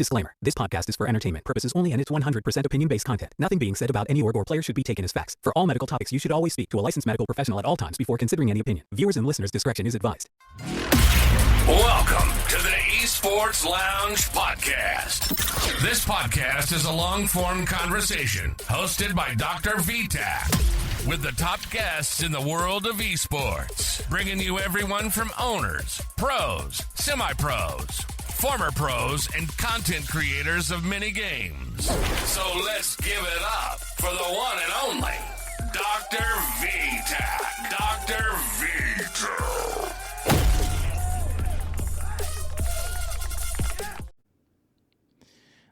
Disclaimer. This podcast is for entertainment purposes only and it's 100% opinion-based content. Nothing being said about any org or player should be taken as facts. For all medical topics, you should always speak to a licensed medical professional at all times before considering any opinion. Viewers and listeners' discretion is advised. Welcome to the Esports Lounge Podcast. This podcast is a long-form conversation hosted by DrVtach with the top guests in the world of esports, bringing you everyone from owners, pros, semi-pros, former pros, and content creators of many games. So let's give it up for the one and only DrVtach. DrVtach.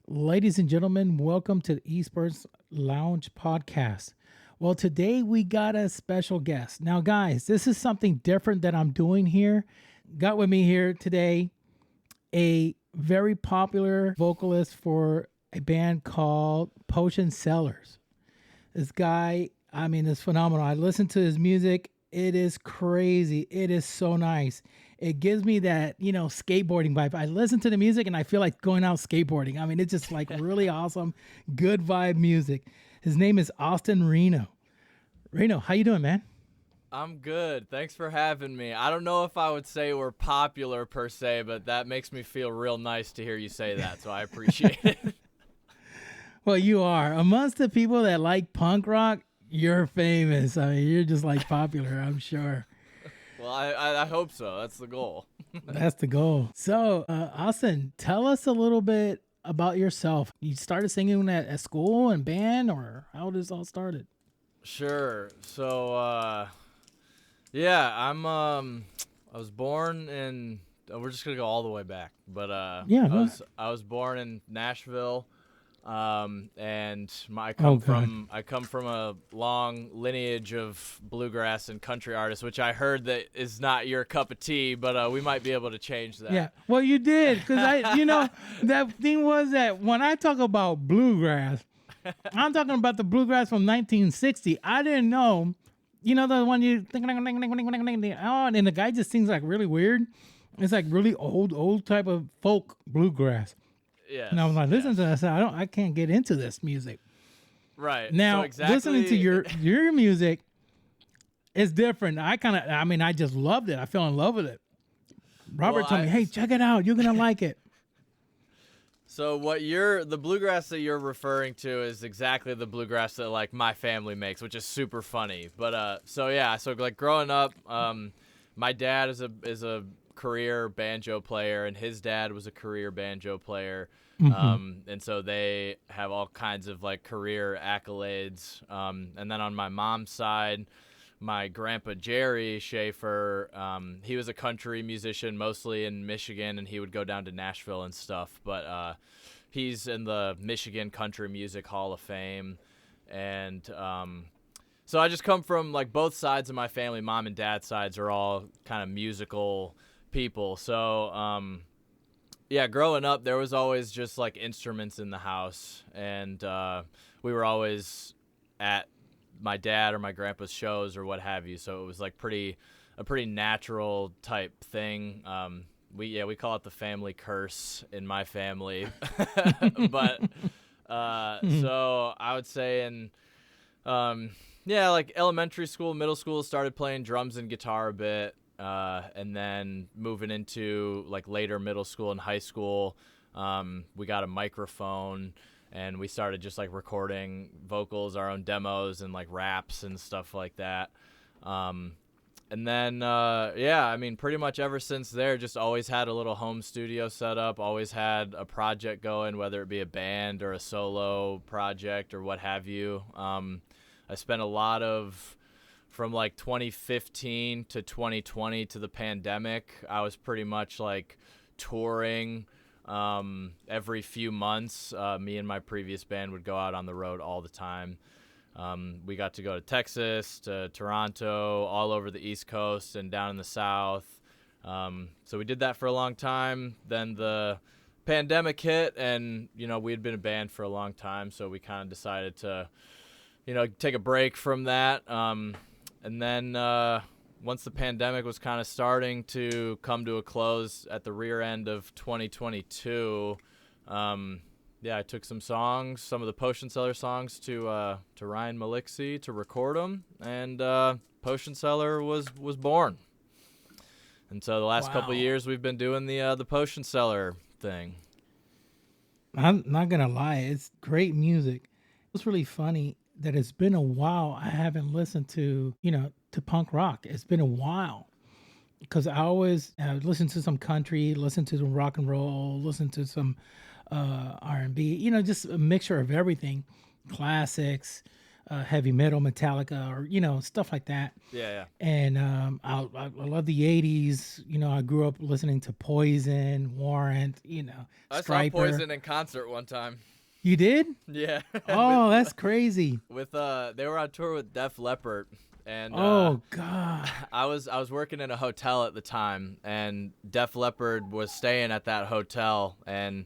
Ladies and gentlemen, welcome to the Esports Lounge Podcast. Well, today we got a special guest. Now, guys, this is something different that I'm doing here. Got with me here today a very popular vocalist for a band called Potionseller. This guy, is phenomenal. I listen to his music. It is crazy. It is so nice. It gives me that, skateboarding vibe. I listen to the music and I feel like going out skateboarding. It's just like really awesome, good vibe music. His name is Austen Reno. Reno, how you doing, man? I'm good. Thanks for having me. I don't know if I would say we're popular per se, but that makes me feel real nice to hear you say that, so I appreciate it. Well, you are. Amongst the people that like punk rock, you're famous. You're just like popular, I'm sure. Well, I hope so. That's the goal. That's the goal. So, Austin, tell us a little bit about yourself. You started singing at school and band, or how did this all started? Sure. So, I was born in. We're just gonna go all the way back, but I was born in Nashville. And I come from a long lineage of bluegrass and country artists, which I heard that is not your cup of tea, but we might be able to change that. Yeah, well, you did, because that thing was that when I talk about bluegrass, I'm talking about the bluegrass from 1960. I didn't know, the one you think, and the guy just sings like really weird. It's like really old type of folk bluegrass. Yeah. And I was like, listen to this. I can't get into this music. Right. Now, so exactly, listening to your music is different. I just loved it. I fell in love with it. Robert told me, hey, check it out. You're going to like it. So the bluegrass that you're referring to is exactly the bluegrass that like my family makes, which is super funny. But so like growing up, my dad is a career banjo player, and his dad was a career banjo player. And so they have all kinds of like career accolades. And then on my mom's side, my grandpa Jerry Schaefer, he was a country musician mostly in Michigan, and he would go down to Nashville and stuff. But he's in the Michigan Country Music Hall of Fame. And so I just come from like both sides of my family. Mom and dad's sides are all kind of musical people. So growing up there was always just like instruments in the house, and we were always at my dad or my grandpa's shows or what have you, so it was like a pretty natural type thing. We call it the family curse in my family. But so I would say in like elementary school, middle school, started playing drums and guitar a bit. And then moving into like later middle school and high school, we got a microphone and we started just like recording vocals, our own demos and like raps and stuff like that. And then, pretty much ever since there, just always had a little home studio set up, always had a project going, whether it be a band or a solo project or what have you. I spent a lot of, from like 2015 to 2020 to the pandemic, I was pretty much like touring every few months. Me and my previous band would go out on the road all the time. We got to go to Texas, to Toronto, all over the East Coast and down in the South. So we did that for a long time. Then the pandemic hit, and, we had been a band for a long time, so we kind of decided to, take a break from that. And then once the pandemic was kind of starting to come to a close at the rear end of 2022, Yeah, I took some songs, some of the Potionseller songs to Ryan Malixie to record them, and Potionseller was born. And so the last couple of years we've been doing the Potionseller thing. I'm not gonna lie, it's great music. It's really funny that it's been a while I haven't listened to punk rock. It's been a while because I always listen to some country, listen to some rock and roll, listen to some R&B, just a mixture of everything, classics, heavy metal, Metallica, or stuff like that. Yeah. And I love the 80s. I grew up listening to Poison, Warrant, I Stryper. saw Poison in concert one time. You did? Yeah. Oh, that's crazy. With they were on tour with Def Leppard, and oh god, I was working in a hotel at the time, and Def Leppard was staying at that hotel, and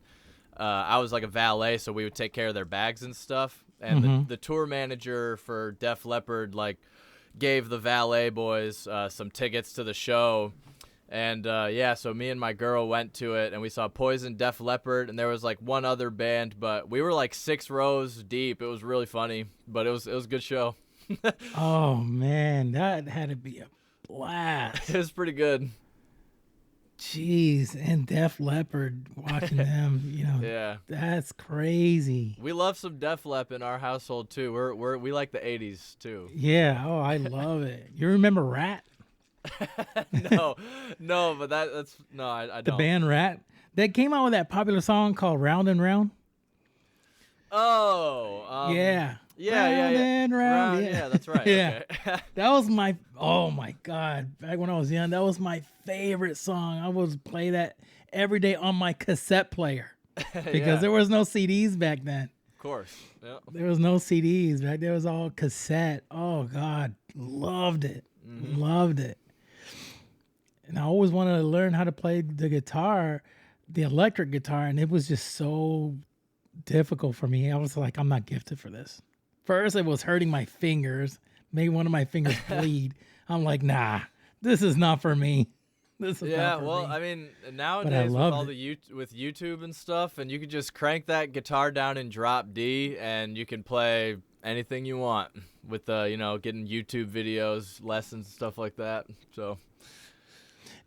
I was like a valet, so we would take care of their bags and stuff. And the tour manager for Def Leppard gave the valet boys some tickets to the show. And so me and my girl went to it, and we saw Poison, Def Leppard, and there was one other band, but we were 6 rows deep. It was really funny, but it was a good show. Oh man, that had to be a blast. It was pretty good. Jeez, and Def Leppard, watching them, Yeah, that's crazy. we love some Def Lep in our household too. We like the 80s too. Yeah, oh, I love it. You remember Rat? No, but that's no, I don't. The band Rat? They came out with that popular song called Round and Round. Oh, yeah. Round and round. Yeah, that's right. Yeah. Okay. That was oh my God. Back when I was young, that was my favorite song. I would play that every day on my cassette player because there was no CDs back then. Of course. Yeah. There was no CDs back there. It was all cassette. Oh God. Loved it. Loved it. And I always wanted to learn how to play the guitar, the electric guitar, and it was just so difficult for me. I was like, I'm not gifted for this. First, it was hurting my fingers, made one of my fingers bleed. I'm like, nah, this is not for me. This is not for me. I mean, nowadays with all with YouTube and stuff, and you can just crank that guitar down in drop D, and you can play anything you want with getting YouTube videos, lessons, stuff like that. So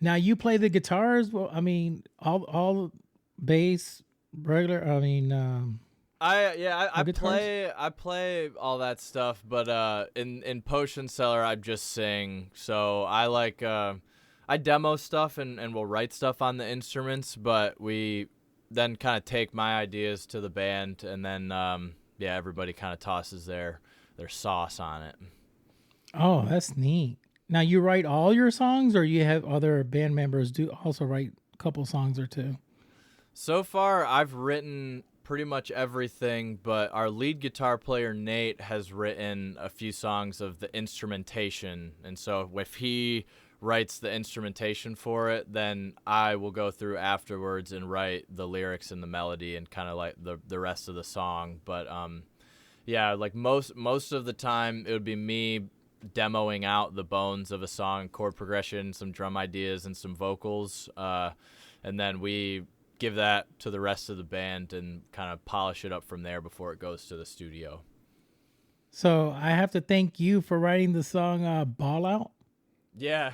now you play the guitars. Well, I mean, all bass, regular. I mean, I play all that stuff, but in Potionseller I just sing. So I demo stuff and will write stuff on the instruments, but we then kind of take my ideas to the band, and then everybody kind of tosses their sauce on it. Oh, that's neat. Now you write all your songs, or you have other band members do also write a couple songs or two? So far, I've written pretty much everything, but our lead guitar player, Nate, has written a few songs of the instrumentation. And so if he writes the instrumentation for it, then I will go through afterwards and write the lyrics and the melody and kind of the rest of the song. But most of the time, it would be me demoing out the bones of a song, chord progression, some drum ideas, and some vocals. And then we give that to the rest of the band and kind of polish it up from there before it goes to the studio. So I have to thank you for writing the song Ball Out. Yeah.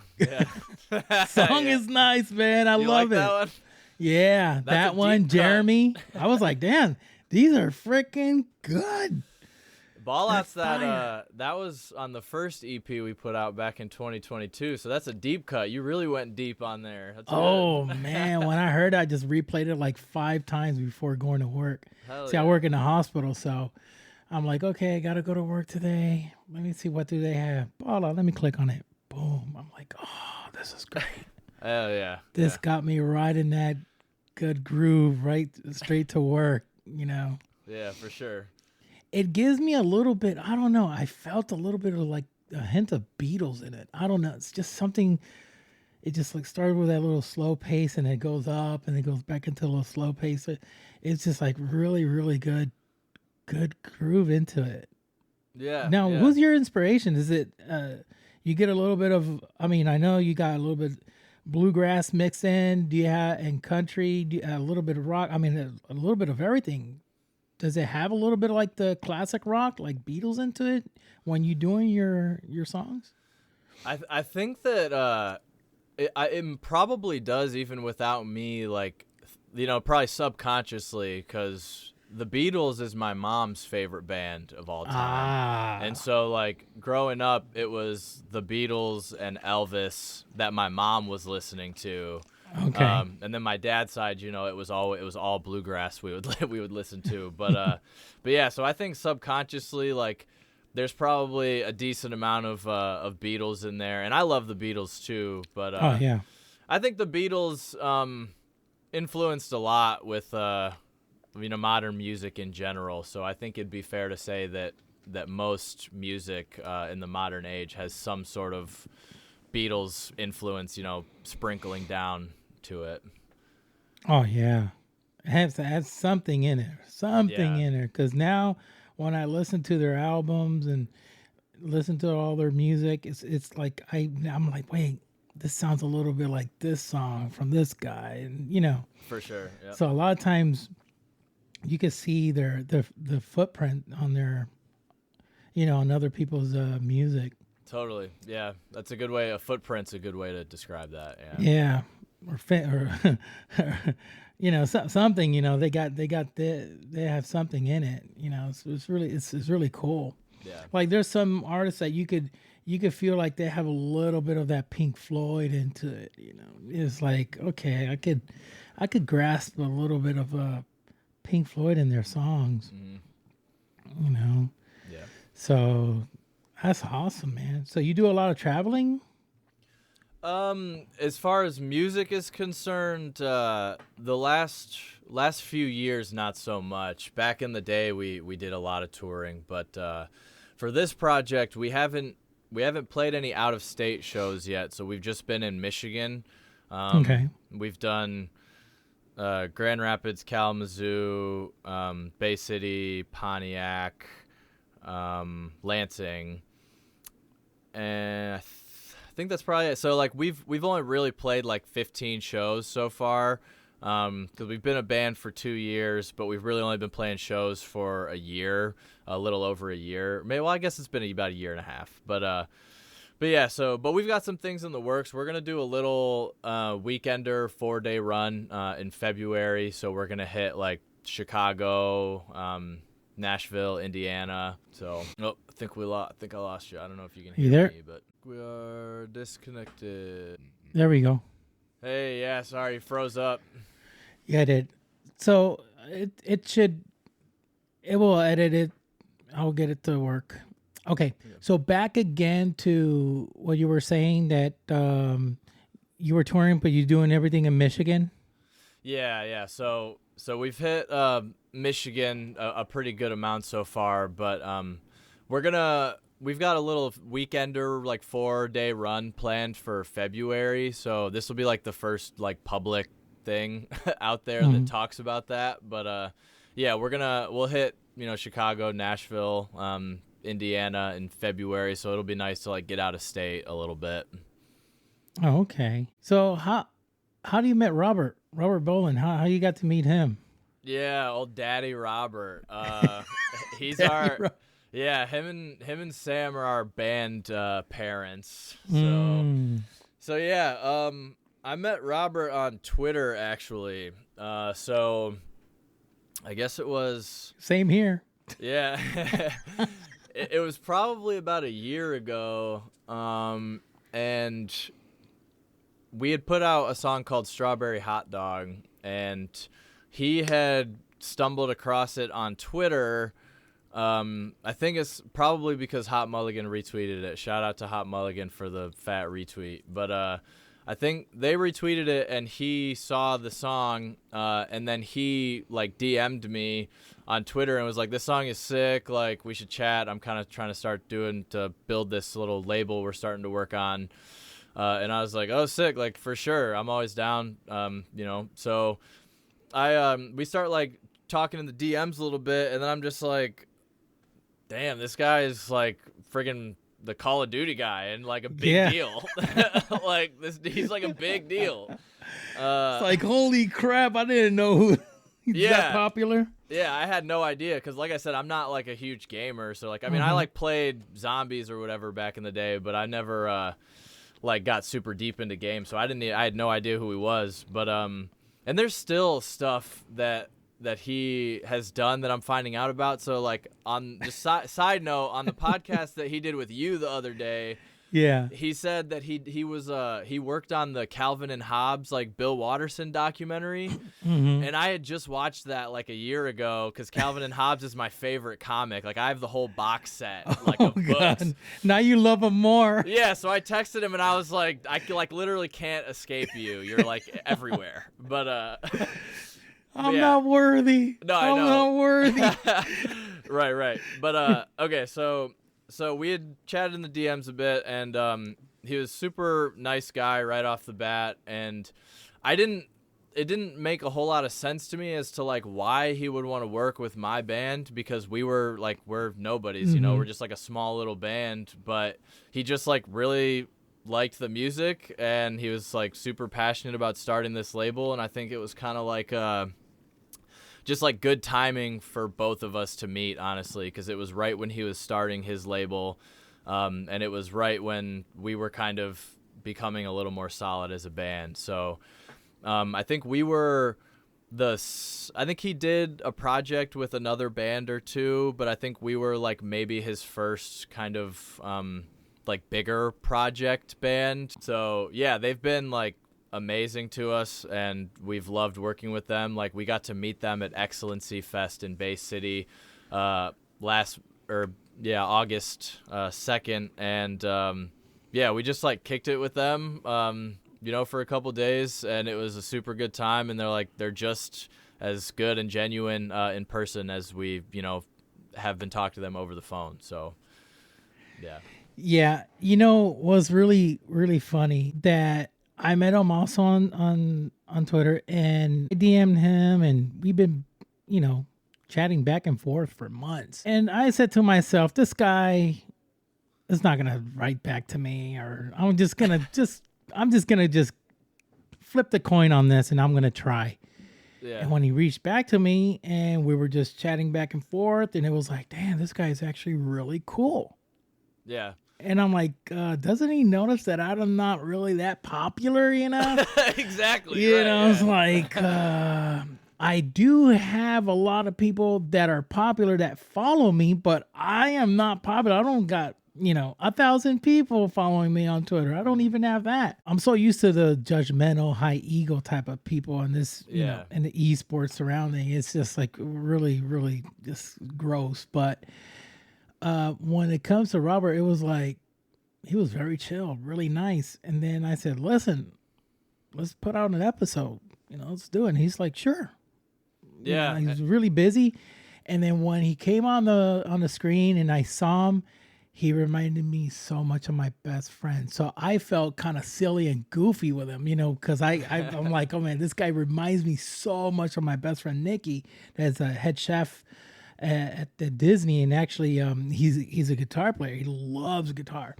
Song is nice, man. I love it. That one? Yeah, that one, Jeremy. I was like, damn, these are freaking good. Ball Out's that was on the first EP we put out back in 2022, so that's a deep cut. You really went deep on there. That's man, when I heard it, I just replayed it 5 times before going to work. I I work in the hospital, so I'm like, okay, I gotta go to work today. Let me see, what do they have? Ball Out, let me click on it. Boom. I'm like, oh, this is great. Hell yeah. This got me right in that good groove, right straight to work, Yeah, for sure. It gives me a little bit, I don't know, I felt a little bit of a hint of Beatles in it. I don't know. It's just something, it just started with that little slow pace, and it goes up and it goes back into a little slow pace. It's just really, really good groove into it. Yeah. Now, who's your inspiration? Is it, you get a little bit of, I mean, I know you got a little bit bluegrass mixed in? Do you have and country? A little bit of rock? I mean, a little bit of everything. Does it have a little bit of like the classic rock, like Beatles into it when you doing your songs? I think that it probably does even without me, like, probably subconsciously, because the Beatles is my mom's favorite band of all time. And so, like, growing up, it was the Beatles and Elvis that my mom was listening to. Okay. And then my dad's side, it was all bluegrass we would listen to. But yeah, so I think subconsciously, like, there's probably a decent amount of Beatles in there, and I love the Beatles too. But yeah, I think the Beatles influenced a lot with modern music in general. So I think it'd be fair to say that most music in the modern age has some sort of Beatles influence, sprinkling down to it. Oh yeah, it has to have something in there, because now when I listen to their albums and listen to all their music, it's like I'm like, wait, this sounds a little bit like this song from this guy, and For sure. Yep. So a lot of times you can see the footprint on their, on other people's music. Totally. Yeah, that's a good way. A footprint's a good way to describe that. Yeah. Or something. They have something in it. It's really cool. Yeah. Like there's some artists that you could feel like they have a little bit of that Pink Floyd into it. It's like, okay, I could grasp a little bit of Pink Floyd in their songs. Mm-hmm. Yeah. So that's awesome, man. So you do a lot of traveling? As far as music is concerned, the last few years, not so much. Back in the day, we did a lot of touring, but for this project, we haven't played any out of state shows yet. So we've just been in Michigan. Okay. We've done Grand Rapids, Kalamazoo, Bay City, Pontiac, Lansing, and I think that's probably it. So like we've only really played like 15 shows so far, because we've been a band for 2 years, but we've really only been playing shows for a little over a year. Maybe, well, I guess it's been about a year and a half. But yeah. But we've got some things in the works. We're gonna do a little weekender 4-day run in February. So we're gonna hit like Chicago, Nashville, Indiana. So I think I lost you. I don't know if you can hear there? me, but we are disconnected. There we go. Hey, yeah, sorry, froze up. Yeah, it did. So it will edit it. I'll get it to work. Okay. Yeah. So back again to what you were saying, that you were touring, but you're doing everything in Michigan. Yeah. So we've hit Michigan a pretty good amount so far, but we've got a little weekender, like 4-day run planned for February. So this will be like the first like public thing out there that talks about that. But yeah, we'll hit Chicago, Nashville, Indiana in February. So it'll be nice to like get out of state a little bit. Oh, okay. So how do you met Robert Boland? How you got to meet him? Yeah, old Daddy Robert. He's Daddy Yeah, him and Sam are our band parents. So yeah, I met Robert on Twitter actually. So I guess it was same here. Yeah, it was probably about a year ago, and we had put out a song called "Strawberry Hot Dog," and he had stumbled across it on Twitter. I think it's probably because Hot Mulligan retweeted it. Shout out to Hot Mulligan for the fat retweet. But I think they retweeted it, and he saw the song, and then he like DM'd me on Twitter and was like, "This song is sick. Like, we should chat. I'm kind of trying to start to build this little label we're starting to work on." And I was like, "Oh, sick! Like, for sure. I'm always down." So we start like talking in the DMs a little bit, and then I'm just like, damn, this guy is like friggin' the Call of Duty guy and like a big deal. Like he's like a big deal. It's like, holy crap, I didn't know he's that popular. Yeah, I had no idea because, like I said, I'm not like a huge gamer. So like, I mean, I like played zombies or whatever back in the day, but I never like got super deep into games. So I had no idea who he was. But and there's still stuff that he has done that I'm finding out about. So like on the side note, on the podcast that he did with you the other day. Yeah, he said that he worked on the Calvin and Hobbes like Bill Watterson documentary, and I had just watched that like a year ago because Calvin and Hobbes is my favorite comic. Like I have the whole box set of books. Now you love him more. Yeah, so I texted him and I was like, I like literally can't escape you. You're like everywhere. But I'm not worthy. No, I know. I'm not worthy. Right. But okay, So we had chatted in the DMs a bit, and he was super nice guy right off the bat, and it didn't make a whole lot of sense to me as to like why he would want to work with my band, because we're nobodies, you know, we're just like a small little band, but he just like really liked the music, and he was like super passionate about starting this label, and I think it was kind of like just like good timing for both of us to meet, honestly, because it was right when he was starting his label, and it was right when we were kind of becoming a little more solid as a band. So I think I think he did a project with another band or two, but I think we were like maybe his first kind of like bigger project band. So yeah, they've been like amazing to us, and we've loved working with them. Like we got to meet them at Excellency Fest in Bay City August 2nd, and we just like kicked it with them you know, for a couple days, and it was a super good time, and they're just as good and genuine in person as we, you know, have been talking to them over the phone. So yeah, you know, was really really funny that I met him also on Twitter, and I DM'd him, and we've been, you know, chatting back and forth for months. And I said to myself, this guy is not gonna write back to me, or I'm just gonna flip the coin on this, and I'm gonna try. Yeah. And when he reached back to me, and we were just chatting back and forth, and it was like, damn, this guy is actually really cool. Yeah. And I'm like, doesn't he notice that I'm not really that popular, you know? Exactly. You know, it's like, I do have a lot of people that are popular that follow me, but I am not popular. I don't got, you know, 1,000 people following me on Twitter. I don't even have that. I'm so used to the judgmental, high ego type of people in this, you know, in the esports surrounding. It's just like really, really just gross. But when it comes to Robert, it was like, he was very chill, really nice. And then I said, listen, let's put out an episode, you know, let's do it. And he's like, sure. Yeah. You know, he was really busy. And then when he came on the screen and I saw him, he reminded me so much of my best friend. So I felt kind of silly and goofy with him, you know, because I'm like, oh man, this guy reminds me so much of my best friend, Nikki, that's a head chef at the Disney, and actually he's a guitar player. He loves guitar,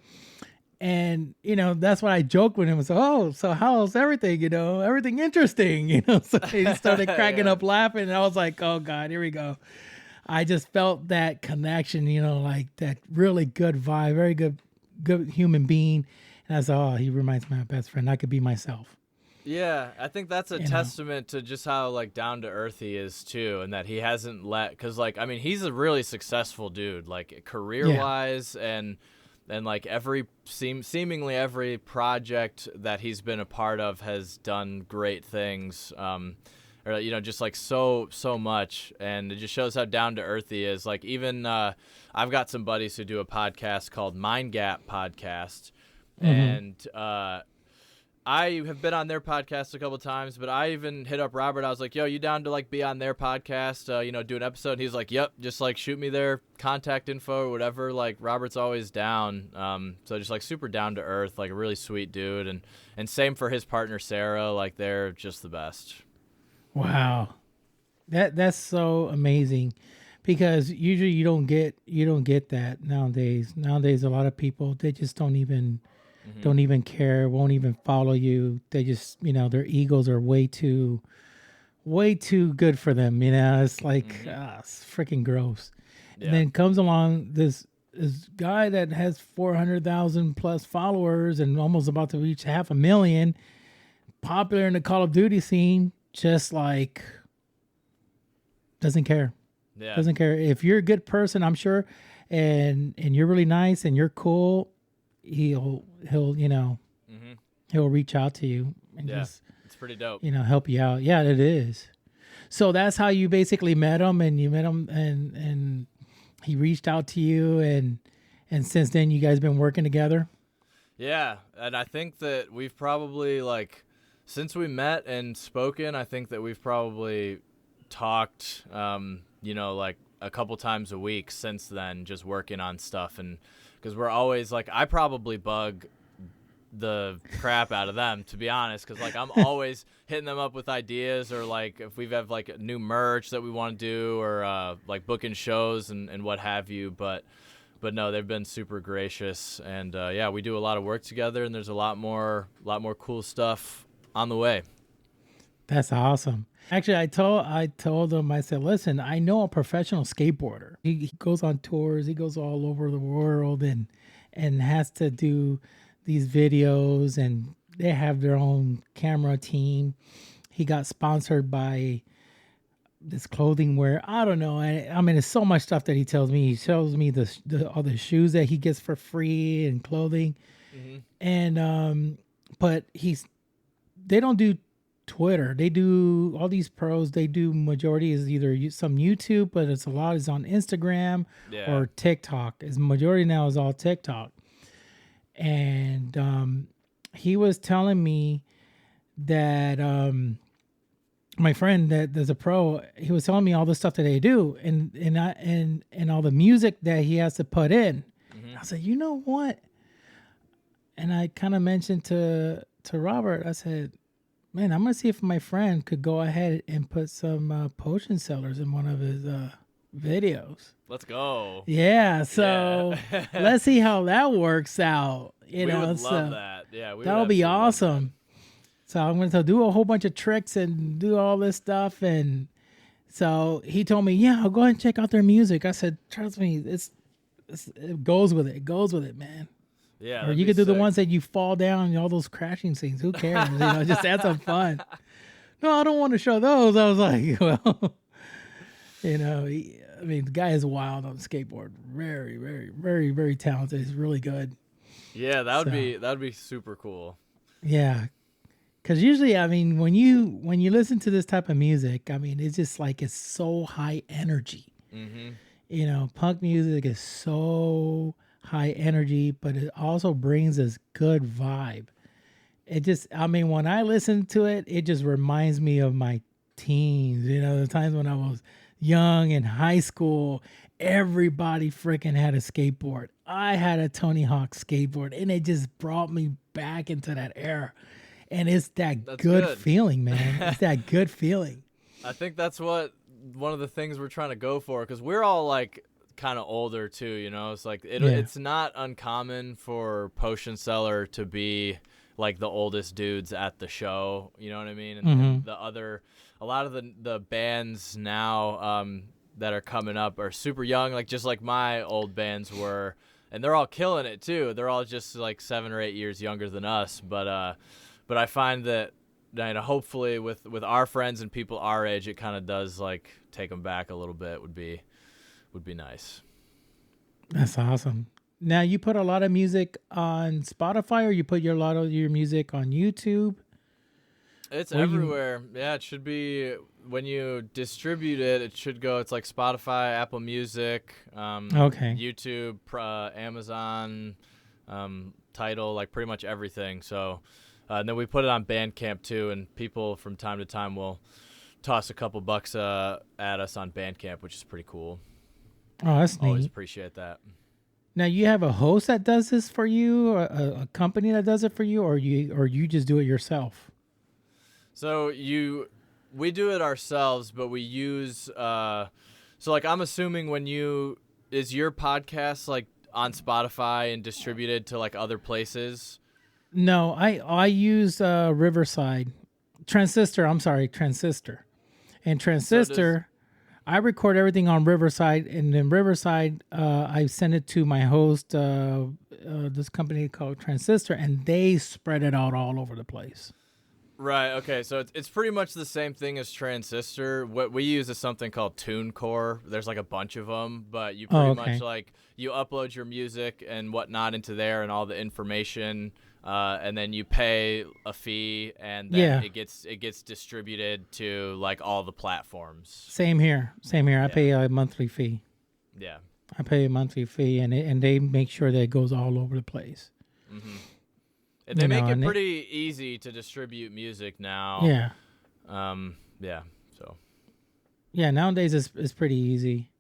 and you know, that's why I joked with him. I said, oh, so how's everything? You know, everything interesting, you know? So he started cracking up laughing, and I was like, oh God, here we go. I just felt that connection, you know, like that really good vibe, very good human being. And I said, oh, he reminds me of my best friend. I could be myself. Yeah, I think that's a testament to just how like down to earth he is too, and that he hasn't because like, I mean, he's a really successful dude, like career wise, and like seemingly every project that he's been a part of has done great things, or you know, just like so much, and it just shows how down to earth he is. Like even I've got some buddies who do a podcast called Mind Gap Podcast, and I have been on their podcast a couple of times, but I even hit up Robert. I was like, yo, you down to like be on their podcast, you know, do an episode? And he's like, yep, just like shoot me their contact info or whatever. Like Robert's always down. So just like super down to earth, like a really sweet dude. And same for his partner, Sarah. Like they're just the best. Wow. That's so amazing, because usually you don't get that nowadays. Nowadays, a lot of people, they just don't even care, won't even follow you. They just, their egos are way too good for them. It's like, it's freaking gross. Yeah. And then comes along this guy that has 400,000 plus followers and almost about to reach 500,000, popular in the Call of Duty scene, just like doesn't care. Yeah. Doesn't care. If you're a good person, I'm sure, and you're really nice and you're cool, he'll reach out to you and just, it's pretty dope. help you out. Yeah, it is. So that's how you basically met him, and you met him, and he reached out to you, and since then you guys been working together. Yeah, and I think that we've probably, like, since we met and spoken, I think that we've probably talked, like a couple times a week since then, just working on stuff. And because we're always like, I probably bug the crap out of them, to be honest, because like I'm always hitting them up with ideas, or like if we have like new merch that we want to do, or like booking shows and what have you. But no, they've been super gracious, and we do a lot of work together, and there's a lot more cool stuff on the way. That's awesome. Actually, I told him, I said, listen, I know a professional skateboarder. He goes on tours. He goes all over the world and has to do these videos, and they have their own camera team. He got sponsored by this clothing wear. I don't know. I mean, it's so much stuff that he tells me. He shows me all the shoes that he gets for free and clothing. Mm-hmm. And, but they don't do Twitter. They do, all these pros, they do, majority is either some YouTube, but it's a lot is on Instagram or TikTok. Majority now is all TikTok. And he was telling me that my friend that's a pro, he was telling me all the stuff that they do, and all the music that he has to put in. Mm-hmm. I said, you know what? And I kind of mentioned to Robert, I said, man, I'm going to see if my friend could go ahead and put some Potionsellers in one of his videos. Let's go. Yeah, so let's see how that works out. We would love that. Yeah, that'll be awesome. So I'm going to do a whole bunch of tricks and do all this stuff. And so he told me, yeah, I'll go ahead and check out their music. I said, trust me, it goes with it. It goes with it, man. Yeah. Or you could do the ones that you fall down and all those crashing scenes. Who cares? Just have some fun. No, I don't want to show those. I was like, well, the guy is wild on skateboard. Very, very, very, very talented. He's really good. Yeah, that would be super cool. Yeah. Because usually, I mean, when you listen to this type of music, I mean, it's just like it's so high energy. Mm-hmm. Punk music is so high energy, but it also brings this good vibe. When I listen to it, it just reminds me of my teens, the times when I was young in high school. Everybody freaking had a skateboard. I had a Tony Hawk skateboard, and it just brought me back into that era. And it's that's good feeling, man. It's that good feeling. I think that's one of the things we're trying to go for, because we're all like kind of older too, It's like it's not uncommon for Potionseller to be like the oldest dudes at the show, you know what I mean? And, and a lot of the bands now that are coming up are super young, like just like my old bands were, and they're all killing it too. They're all just like 7 or 8 years younger than us, but I find that hopefully with our friends and people our age, it kind of does like take them back a little bit. Would be nice. That's awesome. Now, you put a lot of music on Spotify, or you put a lot of your music on YouTube? It's everywhere. Yeah, it should be. When you distribute it, it should go. It's like Spotify, Apple Music, YouTube, Amazon, Tidal, like pretty much everything. So, and then we put it on Bandcamp too, and people from time to time will toss a couple bucks at us on Bandcamp, which is pretty cool. Oh, that's neat. Always appreciate that. Now, you have a host that does this for you, or a company that does it for you, or you just do it yourself? So we do it ourselves, but we use So like I'm assuming is your podcast like on Spotify and distributed to like other places? No, I use Riverside. Transistor. And Transistor, I record everything on Riverside, and then Riverside, I send it to my host, this company called Transistor, and they spread it out all over the place. Right. Okay. So it's pretty much the same thing as Transistor. What we use is something called TuneCore. There's like a bunch of them, but you pretty much like you upload your music and whatnot into there and all the information. And then you pay a fee, and then it gets distributed to like all the platforms. Same here. I pay a monthly fee. Yeah. I pay a monthly fee, and they make sure that it goes all over the place. Mm-hmm. And they make it pretty easy to distribute music now. Yeah. Yeah. So. Yeah. Nowadays it's pretty easy.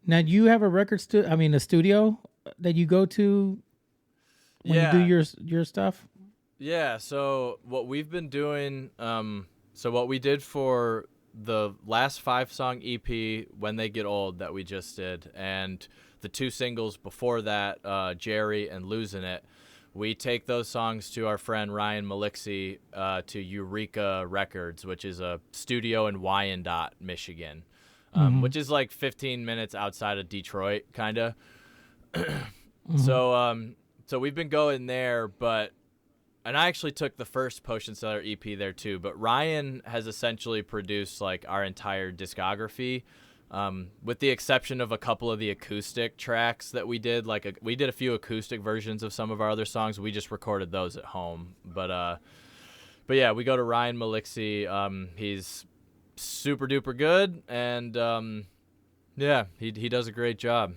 Now, do you have a studio that you go to when you do your stuff? Yeah, so what we've been doing, so what we did for the last 5-song EP, When They Get Old, that we just did, and the 2 singles before that, Jerry and Losing It, we take those songs to our friend Ryan Malixi to Eureka Records, which is a studio in Wyandotte, Michigan, which is like 15 minutes outside of Detroit, kind of. So we've been going there, and I actually took the first Potionseller EP there too, but Ryan has essentially produced like our entire discography, with the exception of a couple of the acoustic tracks that we did. We did a few acoustic versions of some of our other songs. We just recorded those at home. But yeah, we go to Ryan Malixi. He's super duper good, and yeah, he does a great job.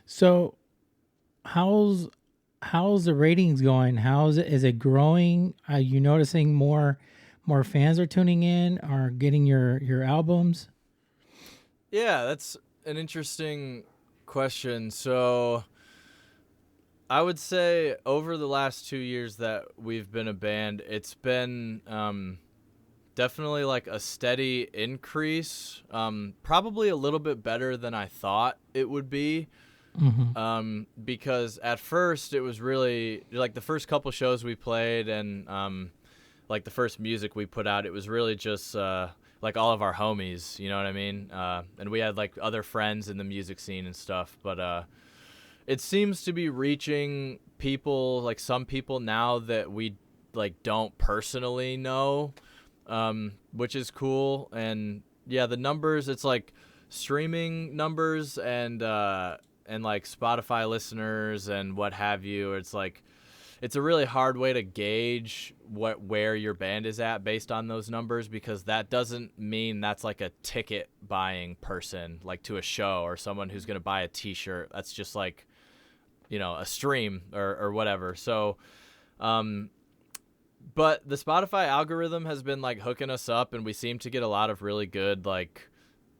So how's the ratings going? Is it growing? Are you noticing more fans are tuning in or getting your albums? Yeah, that's an interesting question. So I would say over the last 2 years that we've been a band, it's been definitely like a steady increase, probably a little bit better than I thought it would be. Mm-hmm. Because at first it was really like the first couple shows we played and like the first music we put out, it was really just like all of our homies, you know what I mean? And we had like other friends in the music scene and stuff, but it seems to be reaching people, like some people now that we like don't personally know, which is cool. And yeah, the numbers, it's like streaming numbers and like Spotify listeners and what have you. It's like it's a really hard way to gauge where your band is at based on those numbers, because that doesn't mean that's like a ticket buying person like to a show or someone who's going to buy a t-shirt. That's just like, you know, a stream or whatever. So but the Spotify algorithm has been like hooking us up, and we seem to get a lot of really good like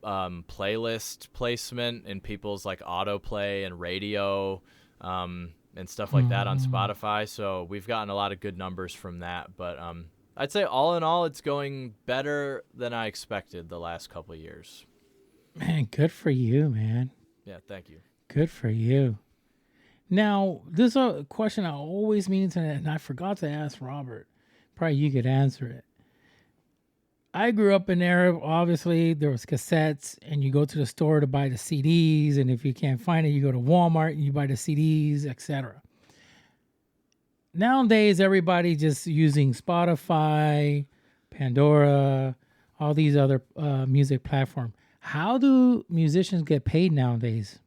playlist placement in people's like autoplay and radio and stuff like that on Spotify. So we've gotten a lot of good numbers from that. But I'd say all in all, it's going better than I expected the last couple of years. Man, good for you, man. Yeah, thank you. Good for you. Now, this is a question I always mean to, and I forgot to ask Robert. Probably you could answer it. I grew up in there. Obviously, there was cassettes, and you go to the store to buy the CDs, and if you can't find it, you go to Walmart and you buy the CDs, etc. Nowadays, everybody just using Spotify, Pandora, all these other music platforms. How do musicians get paid nowadays?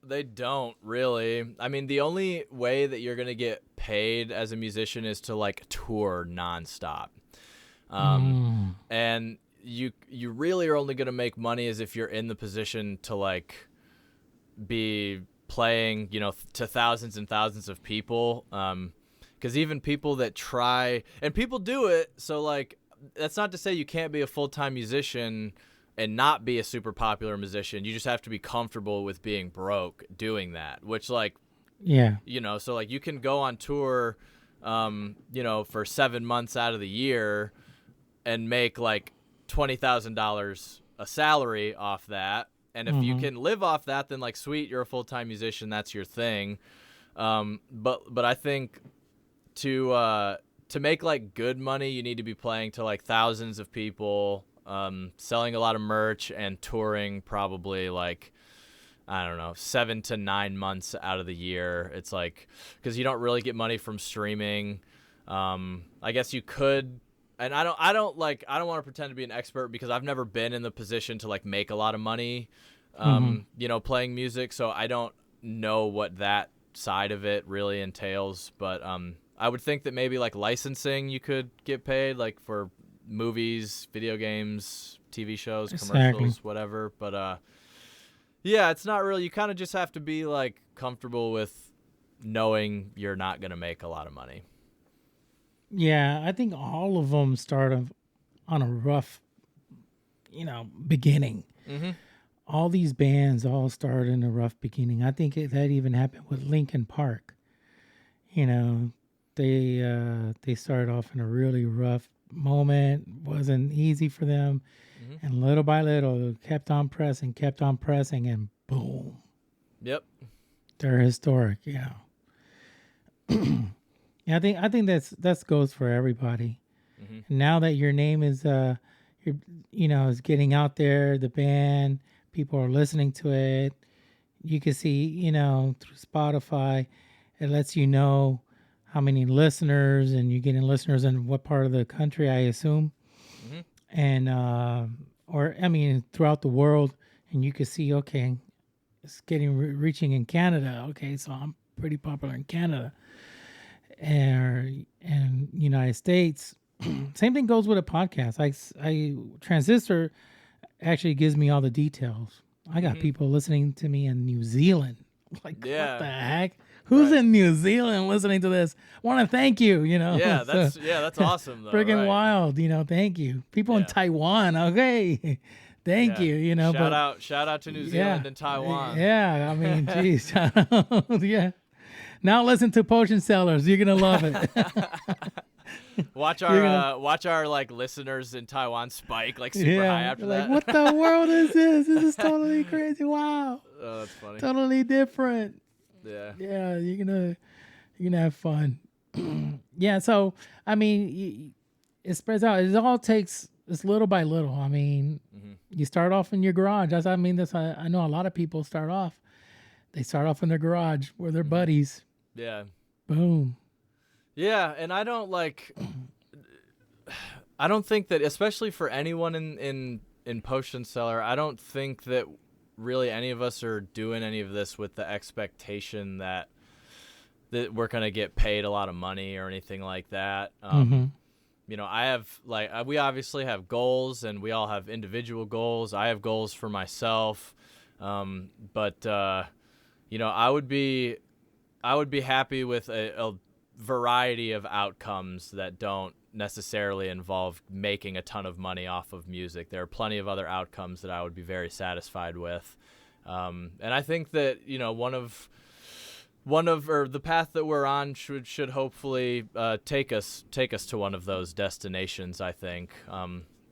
They don't really. I mean, the only way that you're going to get paid as a musician is to like tour nonstop. And you really are only going to make money as if you're in the position to like be playing, you know, to thousands and thousands of people. 'Cause even people that try, and people do it. So like, that's not to say you can't be a full-time musician and not be a super popular musician. You just have to be comfortable with being broke doing that, which like, yeah, you know, so like you can go on tour, you know, for 7 months out of the year and make like $20,000 a salary off that. And if you can live off that, then like, sweet, you're a full-time musician. That's your thing. But I think to make like good money, you need to be playing to like thousands of people, selling a lot of merch and touring probably like, I don't know, 7 to 9 months out of the year. It's like, because you don't really get money from streaming. I guess you could, and I don't want to pretend to be an expert because I've never been in the position to like make a lot of money, playing music. So I don't know what that side of it really entails. But I would think that maybe like licensing you could get paid, like for movies, video games, TV shows, commercials, whatever. But yeah, it's not really, you kind of just have to be like comfortable with knowing you're not going to make a lot of money. Yeah, I think all of them start on a rough, beginning. All these bands all start in a rough beginning. I think that even happened with Linkin Park. They started off in a really rough moment. Wasn't easy for them. And little by little, kept on pressing, and boom. Yep. They're historic, Yeah, I think that goes for everybody. Now that your name is is getting out there, the band, people are listening to it. You can see, through Spotify, it lets you know how many listeners, and you're getting listeners in what part of the country, I assume. And throughout the world, and you can see, okay, it's getting reaching in Canada. Okay, so I'm pretty popular in Canada and United States. Same thing goes with a podcast. I Transistor actually gives me all the details. I got people listening to me in New Zealand. Like, what the heck? Who's in New Zealand listening to this? I want to thank you, Yeah, that's awesome, though. Friggin' wild, thank you. People in Taiwan, okay. Thank you, Shout out to New Zealand and Taiwan. Yeah, I mean, geez. Yeah. Now listen to Potionseller. You're going to love it. Watch our like listeners in Taiwan spike like super high after that. What the world is this? This is totally crazy. Wow. Oh, that's funny. Totally different. Yeah. Yeah, you're gonna have fun. Yeah, so I mean, it spreads out. It all takes it's little by little. I mean, you start off in your garage. I know a lot of people start off. They start off in their garage with their buddies. Yeah. Boom. Yeah, and I don't think that, especially for anyone in Potionseller, I don't think that really any of us are doing any of this with the expectation that we're going to get paid a lot of money or anything like that. I have we obviously have goals, and we all have individual goals. I have goals for myself. But I would be happy with a variety of outcomes that don't necessarily involve making a ton of money off of music. There are plenty of other outcomes that I would be very satisfied with. And I think that, the path that we're on should hopefully take us to one of those destinations, I think.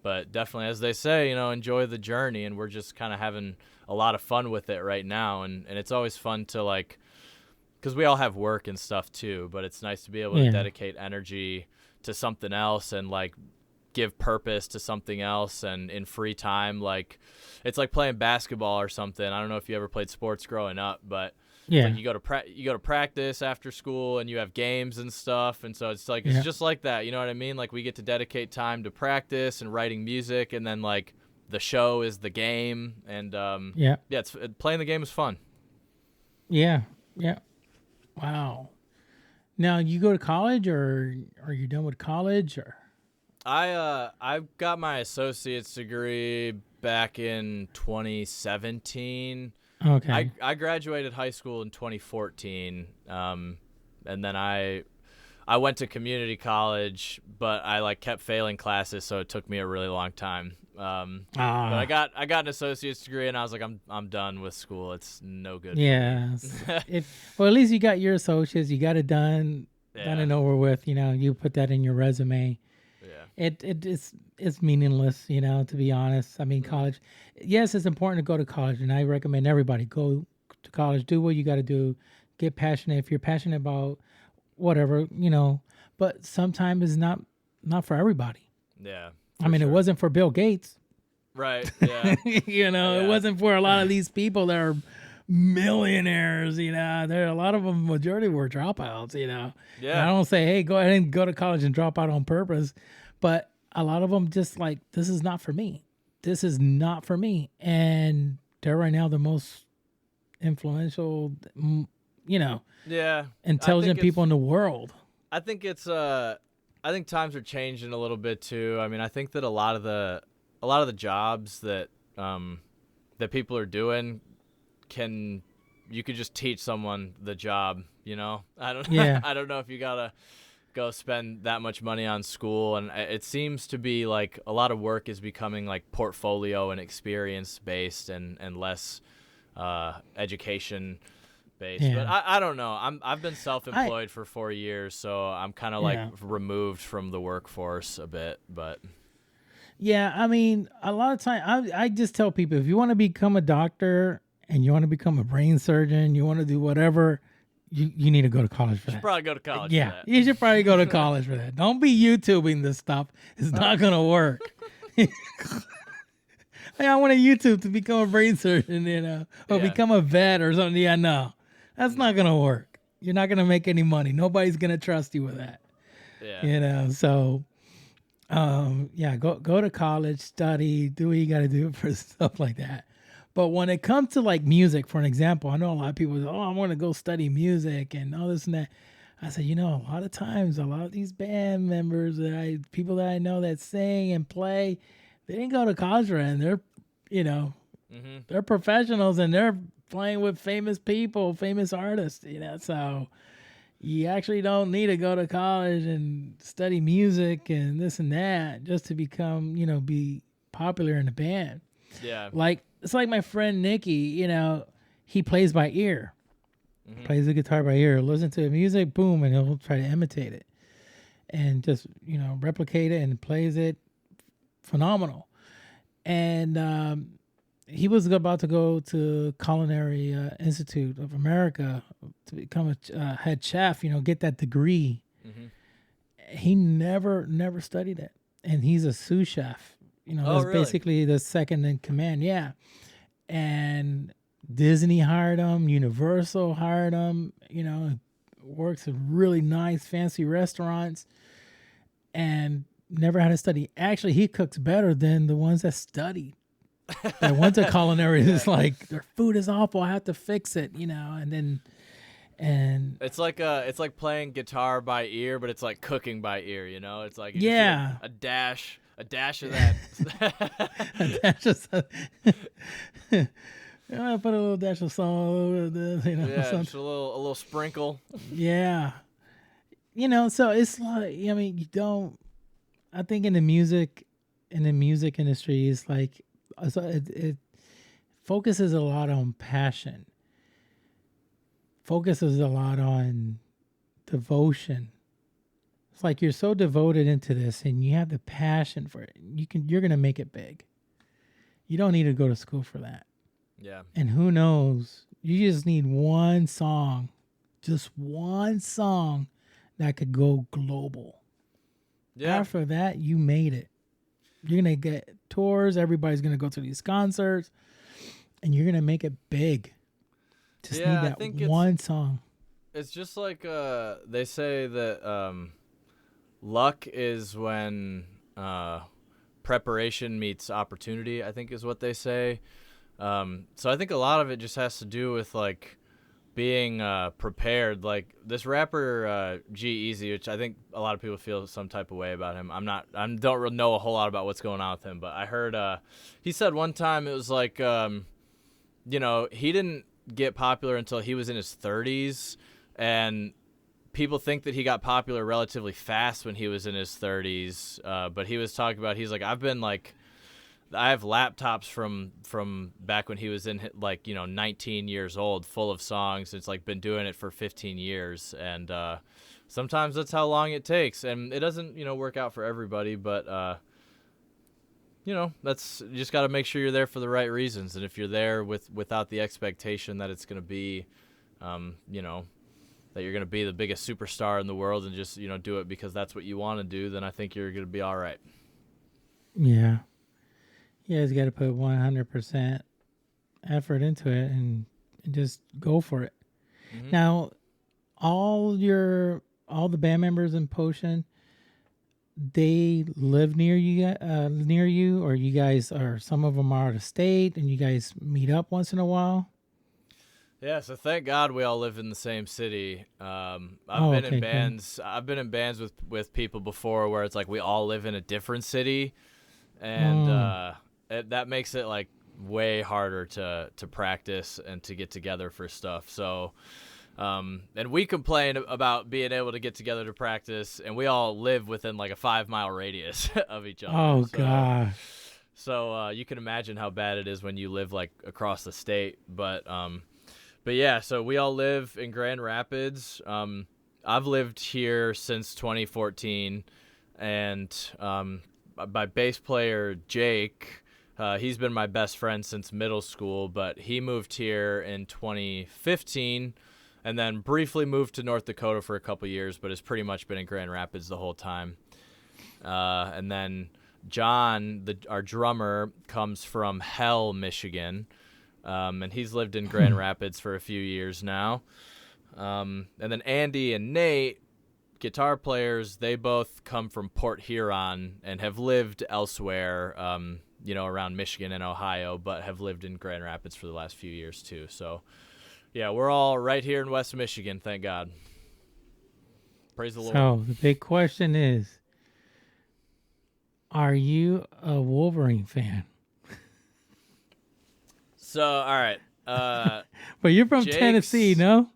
But definitely, as they say, enjoy the journey, and we're just kind of having a lot of fun with it right now. And it's always fun to because we all have work and stuff too, but it's nice to be able to dedicate energy to something else and give purpose to something else. And in free time, it's like playing basketball or something. I don't know if you ever played sports growing up, but you go to practice after school, and you have games and stuff. And so it's it's just like that. You know what I mean? We get to dedicate time to practice and writing music, and then the show is the game. And it's playing the game is fun. Yeah. Yeah. Wow. Now, you go to college, or are you done with college? Or I got my associate's degree back in 2017. Okay. I graduated high school in 2014, and then I went to community college, but I kept failing classes, so it took me a really long time. But I got an associate's degree, and I was like, I'm done with school. It's no good. Yeah. Well, at least you got your associates. You got it done and over with. You put that in your resume. Yeah. it's meaningless, to be honest. I mean, college, yes, it's important to go to college, and I recommend everybody go to college, do what you got to do, get passionate. If you're passionate about whatever, but sometimes it's not for everybody. Yeah. I mean, sure. It wasn't for Bill Gates. Right. Yeah. It wasn't for a lot of these people that are millionaires. There are a lot of them. Majority were dropouts. Yeah. And I don't say, hey, go ahead and go to college and drop out on purpose, but a lot of them just like, this is not for me. This is not for me. And they're right now the most influential, Yeah. intelligent people in the world. I think I think times are changing a little bit too. I mean, I think that a lot of the jobs that that people are doing you could just teach someone the job, I don't know if you gotta go spend that much money on school, and it seems to be like a lot of work is becoming like portfolio and experience based and less education based. Yeah. But I don't know. I've been self-employed for 4 years, so I'm kind of like removed from the workforce a bit, but yeah, I mean, a lot of time I just tell people, if you want to become a doctor and you want to become a brain surgeon, you want to do whatever, you need to go to college for you that. should probably go to college Yeah, for that. you should probably go to college for that. Don't be YouTubing this stuff. It's not going to work. Hey, I want to YouTube to become a brain surgeon, or become a vet or something. Yeah, no, that's not going to work. You're not going to make any money. Nobody's going to trust you with that. Yeah. So, go to college, study, do what you got to do for stuff like that. But when it comes to like music, for an example, I know a lot of people say, I want to go study music and all this and that. I said, a lot of times, a lot of these band members people that I know that sing and play, they didn't go to college for it, and they're, they're professionals and they're playing with famous people, famous artists, so you actually don't need to go to college and study music and this and that just to become, be popular in a band. Yeah. Like, it's like my friend Nicky, he plays by ear. Mm-hmm. Plays the guitar by ear, listen to the music, boom, and he'll try to imitate it. And just, replicate it and plays it phenomenal. And he was about to go to Culinary Institute of America to become a head chef, get that degree. Mm-hmm. He never studied it. And he's a sous chef. That's really? basically the second in command. Yeah. And Disney hired him. Universal hired him. Works in really nice, fancy restaurants. And never had to study. Actually, he cooks better than the ones that studied. That went to culinary. It's like, their food is awful. I have to fix it, and it's like playing guitar by ear, but it's like cooking by ear, It's like a dash of that. A dash of I put a little dash of salt over this, just a little sprinkle. Yeah. So it's like, you don't, I think in the music industry, it's like, it focuses a lot on passion, focuses a lot on devotion. It's like you're so devoted into this and you have the passion for it. You're going to make it big. You don't need to go to school for that. Yeah. And who knows, you just need just one song that could go global. Yeah. After that, you made it. You're going to get tours. Everybody's going to go to these concerts. And you're going to make it big. Just need that one song. It's just like they say that luck is when preparation meets opportunity, I think is what they say. So I think a lot of it just has to do with like being prepared. Like this rapper G-Eazy, which I think a lot of people feel some type of way about him. I don't really know a whole lot about what's going on with him, but I heard he said one time it was like he didn't get popular until he was in his 30s, and people think that he got popular relatively fast when he was in his 30s, but he was talking about, he's like, I have laptops from back when he was in 19 years old, full of songs. It's like been doing it for 15 years, and sometimes that's how long it takes, and it doesn't, work out for everybody, but that's, you just got to make sure you're there for the right reasons. And if you're there without the expectation that it's going to be, that you're going to be the biggest superstar in the world and just, do it because that's what you want to do, then I think you're going to be all right. Yeah. You guys got to put 100% effort into it and just go for it. Mm-hmm. Now, all the band members in Potion, they live near you, or you guys are, some of them are out of state and you guys meet up once in a while? Yeah, so thank God we all live in the same city. I've been in bands with people before where it's like we all live in a different city, and that makes it like way harder to practice and to get together for stuff. So and we complain about being able to get together to practice, and we all live within like a 5-mile radius of each other. Oh, God. So you can imagine how bad it is when you live like across the state. But yeah, so we all live in Grand Rapids. I've lived here since 2014, and my bass player, Jake, he's been my best friend since middle school, but he moved here in 2015 and then briefly moved to North Dakota for a couple years, but has pretty much been in Grand Rapids the whole time. And then John, our drummer, comes from Hell, Michigan. And he's lived in Grand Rapids for a few years now. And then Andy and Nate, guitar players, they both come from Port Huron and have lived elsewhere, around Michigan and Ohio, but have lived in Grand Rapids for the last few years too. So, yeah, we're all right here in West Michigan, thank God. Praise the Lord. So the big question is, are you a Wolverine fan? So, all right. But you're from Tennessee, no?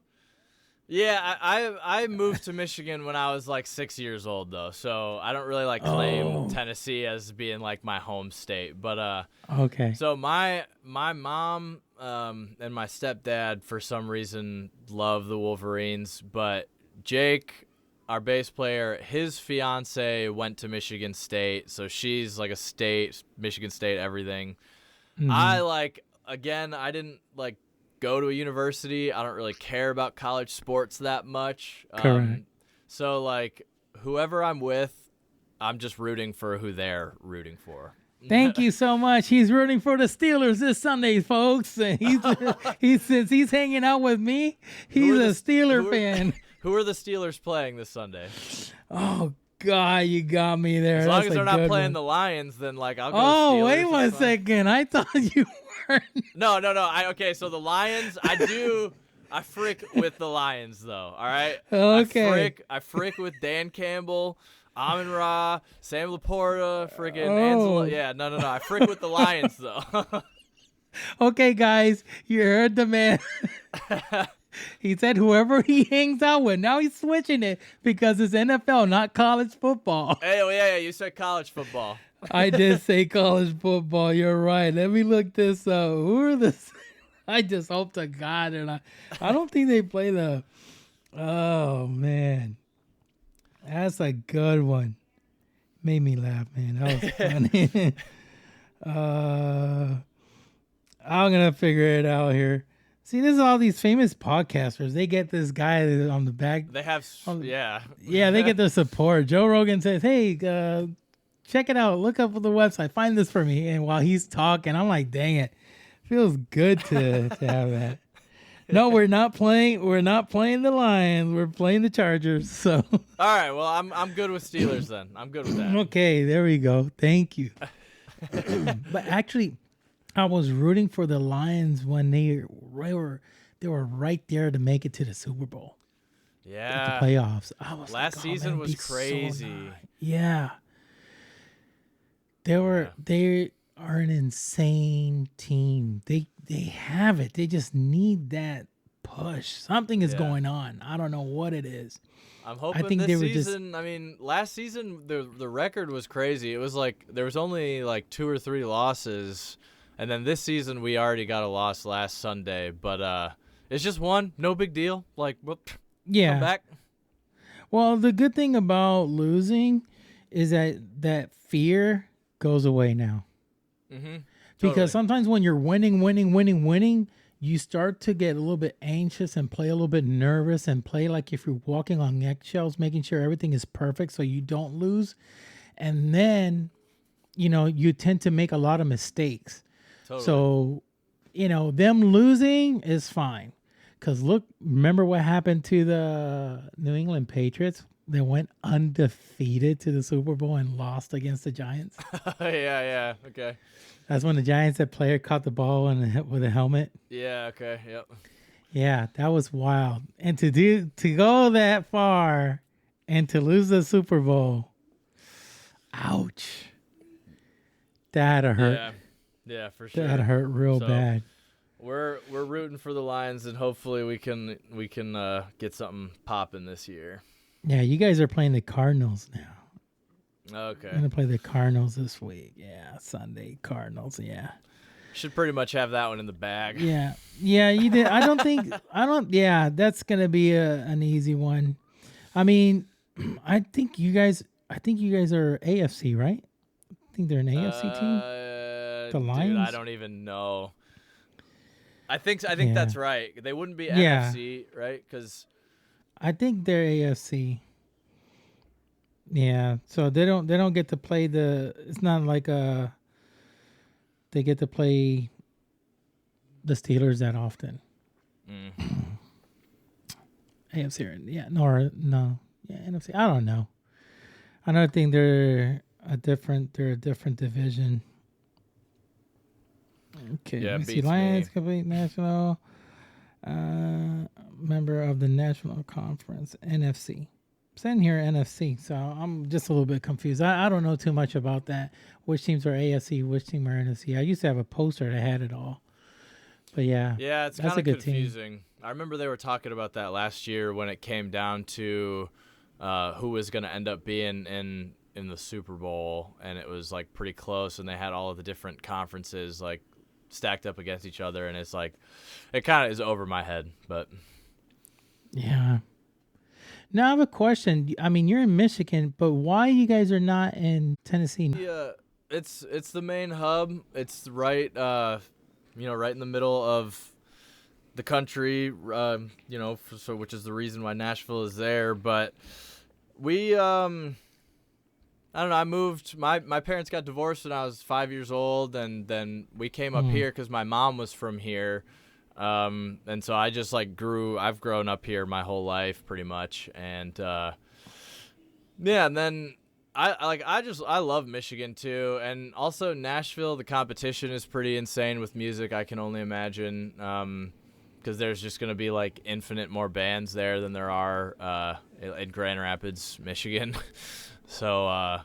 Yeah, I moved to Michigan when I was like 6 years old, though. So I don't really claim Tennessee as being like my home state. But okay. So my mom and my stepdad for some reason love the Wolverines, but Jake, our bass player, his fiance went to Michigan State, so she's like Michigan State everything. Mm-hmm. Again, I didn't go to a university. I don't really care about college sports that much. Correct. So whoever I'm with, I'm just rooting for who they're rooting for. Thank you so much. He's rooting for the Steelers this Sunday, folks. Since he's hanging out with me, he's a Steeler fan. Who are the Steelers playing this Sunday? Oh, God, you got me there. As long as they're not playing the Lions, then I'll go Oh, wait 1 second. I thought you weren't. No. Okay, so the Lions, I frick with the Lions, though, all right? Okay. I frick with Dan Campbell, Amon Ra, Sam Laporta, Angela. Yeah, no. I frick with the Lions, though. Okay, guys, you heard the man. He said whoever he hangs out with. Now he's switching it because it's NFL, not college football. Hey, yeah, you said college football. I did say college football. You're right. Let me look this up. Who are the... I just hope to God. And I don't think they play the... Oh, man. That's a good one. Made me laugh, man. That was funny. I'm going to figure it out here. See, this is all these famous podcasters. They get this guy on the back. They have, yeah. Yeah, they get their support. Joe Rogan says, hey, check it out. Look up the website. Find this for me. And while he's talking, I'm like, dang it. Feels good to have that. No, we're not playing. We're not playing the Lions. We're playing the Chargers. So. All right. Well, I'm good with Steelers then. I'm good with that. Okay, there we go. Thank you. But actually, I was rooting for the Lions when they were right there to make it to the Super Bowl. Yeah. The playoffs. I was last season was crazy. So nice. Yeah. They are an insane team. They have it. They just need that push. Something is going on. I don't know what it is. I'm hoping this season. I mean, last season the record was crazy. It was there was only 2 or 3 losses. And then this season, we already got a loss last Sunday, but it's just one, no big deal. Come back. Well, the good thing about losing is that fear goes away now. Mm-hmm. Because sometimes when you're winning, you start to get a little bit anxious and play a little bit nervous and play like if you're walking on eggshells, making sure everything is perfect so you don't lose. And then, you tend to make a lot of mistakes. Totally. So, them losing is fine. Because remember what happened to the New England Patriots? They went undefeated to the Super Bowl and lost against the Giants. Yeah. Okay. That's when the Giants, that player caught the ball with a helmet. Yeah. Okay. Yep. Yeah, that was wild. And to go that far and to lose the Super Bowl, ouch. That hurt. Yeah, for sure. That hurt real bad. We're rooting for the Lions, and hopefully we can get something popping this year. Yeah, you guys are playing the Cardinals now. Okay. I'm gonna play the Cardinals this week. Yeah, Sunday Cardinals. Yeah. Should pretty much have that one in the bag. Yeah, you did. Yeah, that's gonna be an easy one. I mean, I think you guys are AFC, right? I think they're an AFC team. The Lions. Dude, I don't even know. I think that's right. They wouldn't be NFC, right? Because I think they're AFC. Yeah, so they don't get to play it's not like they get to play the Steelers that often. AFC, yeah, no, yeah, NFC. I don't know. I don't think they're a different division. Okay, yeah, let me see. Lions complete national member of the National Conference, NFC. Sitting here NFC, so I'm just a little bit confused. I don't know too much about that. Which teams are AFC, which team are NFC. I used to have a poster that had it all. But yeah, it's kind of confusing. Team. I remember they were talking about that last year when it came down to who was going to end up being in the Super Bowl, and it was like pretty close, and they had all of the different conferences like stacked up against each other, and it's like it kind of is over my head, but yeah. Now I have a question. I mean, you're in Michigan, but why you guys are not in Tennessee? Yeah, it's the main hub. It's right, right in the middle of the country. So which is the reason why Nashville is there. But we, I don't know. I moved. My parents got divorced when I was 5 years old, and then we came up here because my mom was from here. And so I just I've grown up here my whole life pretty much. And, and then I love Michigan too. And also Nashville, the competition is pretty insane with music. I can only imagine, cause there's just going to be like infinite more bands there than there are, in Grand Rapids, Michigan. So,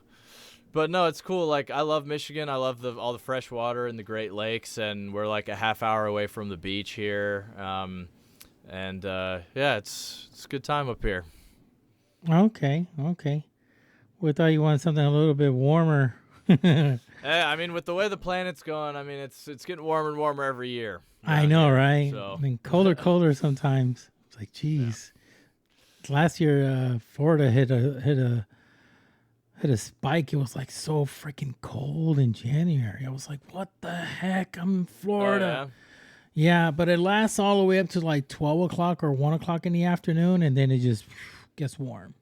but no, it's cool. Like, I love Michigan. I love all the fresh water and the Great Lakes, and we're like a half hour away from the beach here. It's a good time up here. Okay. We thought you wanted something a little bit warmer. I mean, with the way the planet's going, I mean, it's getting warmer and warmer every year. I know, here, right? So. I mean, colder sometimes. It's like, geez. Yeah. Last year, Florida hit a spike. It was like so freaking cold in January. I was like, what the heck? I'm in Florida. Oh, yeah, but it lasts all the way up to like 12 o'clock or 1 o'clock in the afternoon, and then it just gets warm.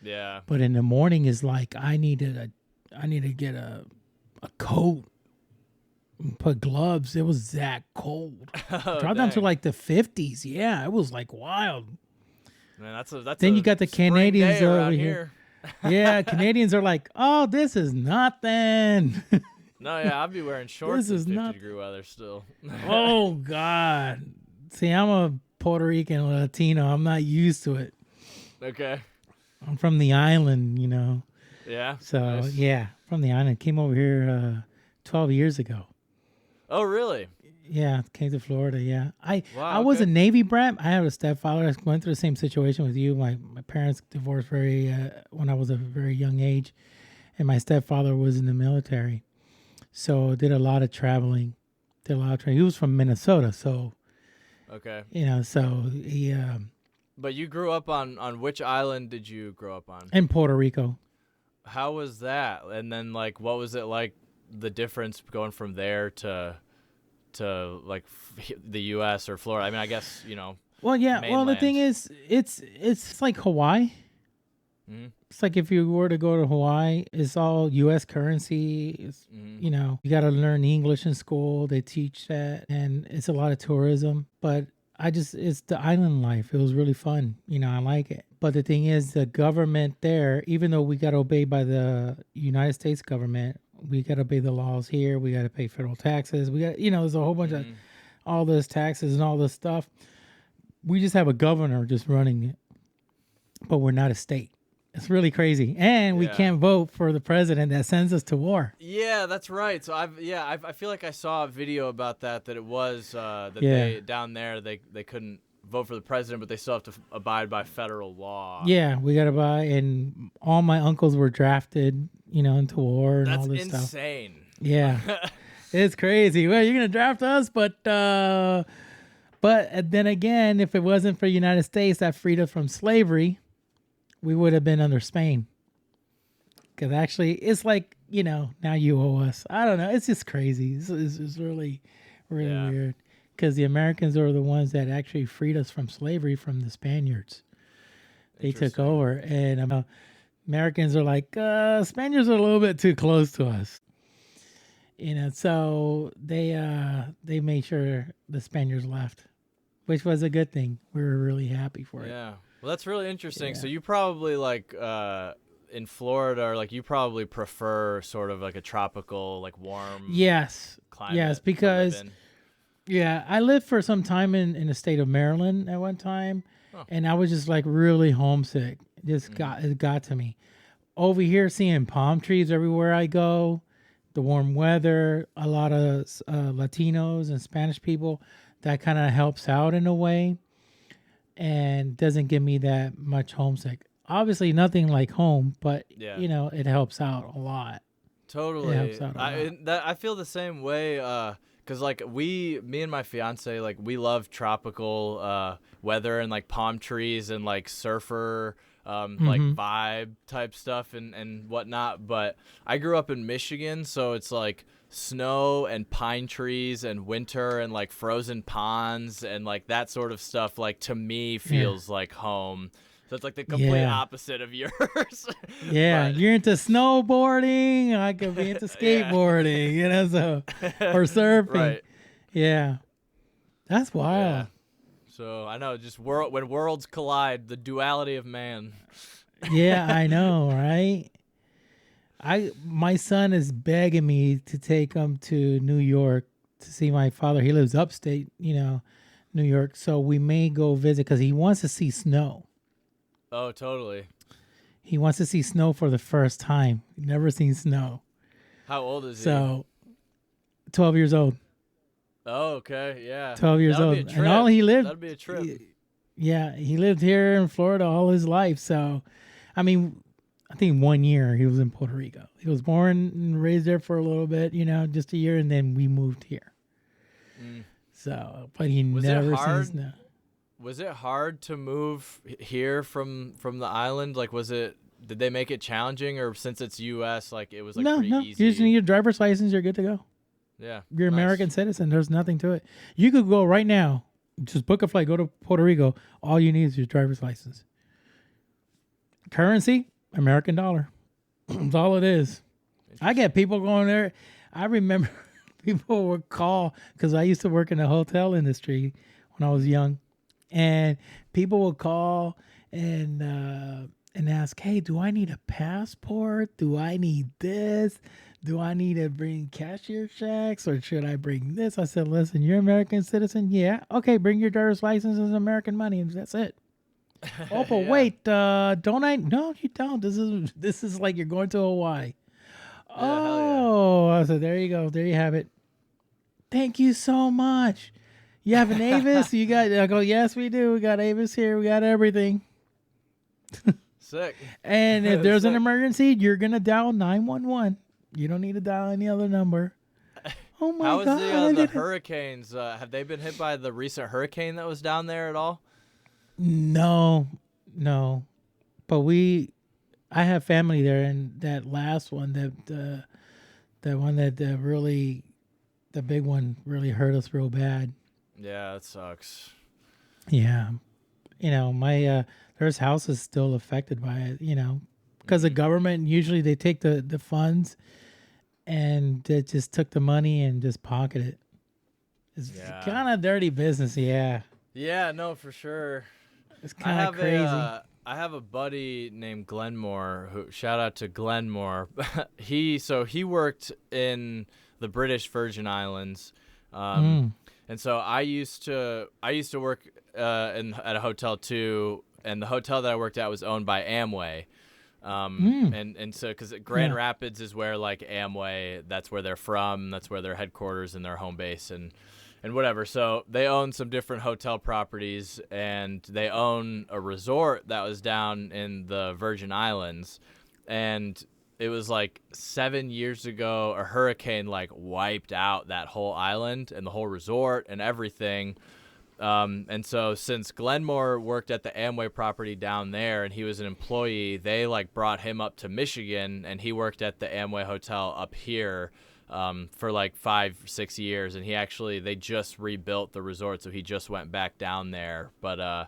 Yeah. But in the morning is like I need to get a coat and put gloves. It was that cold. Dropped down to like the 50s. Yeah, it was like wild. Man, that's then you got the Canadians over here. Yeah, Canadians are like, oh, this is nothing. No, yeah, I'd be wearing shorts in 50-degree weather still. Oh, God. See, I'm a Puerto Rican Latino. I'm not used to it. Okay. I'm from the island, Yeah? So, nice. Yeah, from the island. Came over here 12 years ago. Oh, really? Yeah, came to Florida, yeah. I was okay. a Navy brat. I had a stepfather. I went through the same situation with you. My parents divorced when I was a very young age, and my stepfather was in the military. So did a lot of traveling. He was from Minnesota, so okay. so he But you grew up on which island did you grow up on? In Puerto Rico. How was that? And then like, what was it like? The difference going from there to like the U.S. or Florida? I mean, I guess Well, yeah. mainland. Well, the thing is, it's like Hawaii. Mhm. It's like if you were to go to Hawaii, it's all U.S. currency. It's, you got to learn English in school. They teach that, and it's a lot of tourism. But it's the island life. It was really fun. I like it. But the thing is, the government there, even though we got to obey by the United States government, we got to obey the laws here. We got to pay federal taxes. We got, there's a whole bunch of all this taxes and all this stuff. We just have a governor just running it, but we're not a state. It's really crazy, and we can't vote for the president that sends us to war. Yeah, that's right. So I feel like I saw a video about that it was they down there they couldn't vote for the president, but they still have to abide by federal law. Yeah, we got to buy, and all my uncles were drafted, into war and all this stuff. That's insane. Yeah, it's crazy. Well, you're gonna draft us, but then again, if it wasn't for the United States that freed us from slavery, we would have been under Spain. Because actually, it's like, now you owe us. I don't know. It's just crazy. It's just really, really weird. Because the Americans are the ones that actually freed us from slavery from the Spaniards. They took over. And Americans are like, Spaniards are a little bit too close to us. So they made sure the Spaniards left, which was a good thing. We were really happy for it. Yeah. Well, that's really interesting. Yeah. So you probably like in Florida, or like you probably prefer sort of like a tropical, like warm climate. Yes, because I lived for some time in the state of Maryland at one time, and I was just like really homesick. It got to me. Over here, seeing palm trees everywhere I go, the warm weather, a lot of Latinos and Spanish people, that kind of helps out in a way. And doesn't give me that much homesick. Obviously, nothing like home, but it helps out a lot. Totally, it helps out a lot. I feel the same way. Cause like me and my fiance, like we love tropical weather and like palm trees and like surfer like vibe type stuff and whatnot. But I grew up in Michigan, so it's like snow and pine trees and winter and like frozen ponds and like that sort of stuff, like to me feels like home. So it's like the complete opposite of yours. You're into snowboarding, I could be into skateboarding, so or surfing. Right. Yeah. That's wild. Yeah. So I know, just when worlds collide, the duality of man. Yeah, I know, right? My son is begging me to take him to New York to see my father. He lives upstate, New York. So we may go visit because he wants to see snow. Oh, totally. He wants to see snow for the first time. Never seen snow. How old is he? So 12 years old. Oh, okay. Yeah. 12 years That'll old. be a trip. And all he lived. That'd be a trip. Yeah, he lived here in Florida all his life. So, I mean, I think 1 year he was in Puerto Rico. He was born and raised there for a little bit, just a year, and then we moved here. So, but he never seen snow. Was it hard to move here from the island? Like, did they make it challenging, or since it's U.S., like it was like pretty easy? You just need your driver's license. You're good to go. Yeah, you're an American citizen. There's nothing to it. You could go right now. Just book a flight. Go to Puerto Rico. All you need is your driver's license. Currency, American dollar. That's all it is. I get people going there. I remember people would call because I used to work in the hotel industry when I was young. And people will call and ask, hey, do I need a passport? Do I need this? Do I need to bring cashier checks or should I bring this? I said, listen, you're an American citizen? Yeah. Okay, bring your driver's license and American money, and that's it. Oh, but wait, don't I? No, you don't. This is like you're going to Hawaii. I said, there you go. There you have it. Thank you so much. You have an Avis? I go, yes, we do. We got Avis here. We got everything. Sick. And if there's an emergency, you're going to dial 911. You don't need to dial any other number. Oh, my God. How is the hurricanes? Have they been hit by the recent hurricane that was down there at all? No, no. But I have family there, and that last one, that one that really, the big one really hurt us real bad. Yeah, that sucks. Yeah. My there's houses still affected by it, because the government, usually they take the funds and they just took the money and just pocketed it. It's kind of dirty business, yeah. Yeah, no, for sure. It's kind of crazy. I have a buddy named Glenmore, who, shout out to Glenmore. he worked in the British Virgin Islands. And so I used to work at a hotel too, and the hotel that I worked at was owned by Amway. And so because Grand Rapids is where like Amway, that's where they're from, that's where their headquarters and their home base and whatever. So they own some different hotel properties, and they own a resort that was down in the Virgin Islands, and it was like 7 years ago, a hurricane like wiped out that whole island and the whole resort and everything. And so since Glenmore worked at the Amway property down there and he was an employee, they like brought him up to Michigan, and he worked at the Amway hotel up here for like 5-6 years. And they just rebuilt the resort, so he just went back down there. But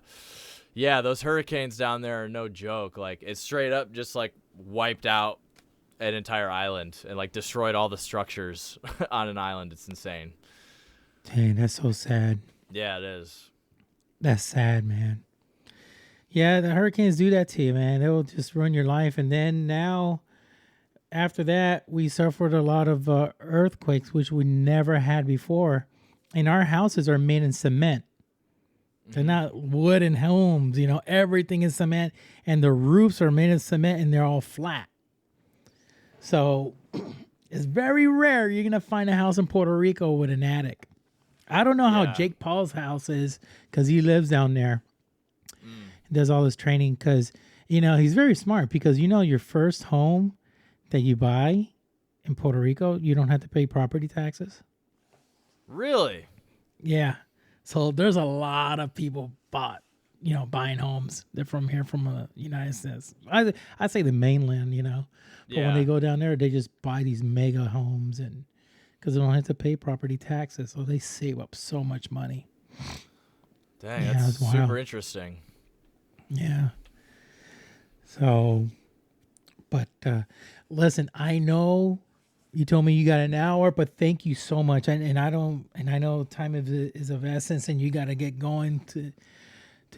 yeah, those hurricanes down there are no joke. Like, it's straight up just like wiped out an entire island and like destroyed all the structures on an island. It's insane. Dang, that's so sad. Yeah, it is. That's sad, man. Yeah, the hurricanes do that to you, man. They will just ruin your life. And then now, after that, we suffered a lot of earthquakes, which we never had before. And our houses are made in cement. They're not wooden homes, everything is cement. And the roofs are made of cement, and they're all flat. So it's very rare you're going to find a house in Puerto Rico with an attic. I don't know how Jake Paul's house is, because he lives down there. He does all this training because, he's very smart, because, your first home that you buy in Puerto Rico, you don't have to pay property taxes. Really? Yeah. So there's a lot of people buying homes. They're from here, from the United States. I say the mainland, But when they go down there, they just buy these mega homes, and because they don't have to pay property taxes, so they save up so much money. Dang, that's super interesting. Yeah. So, but listen, I know you told me you got an hour, but thank you so much. And I know time is of essence, and you got to get going to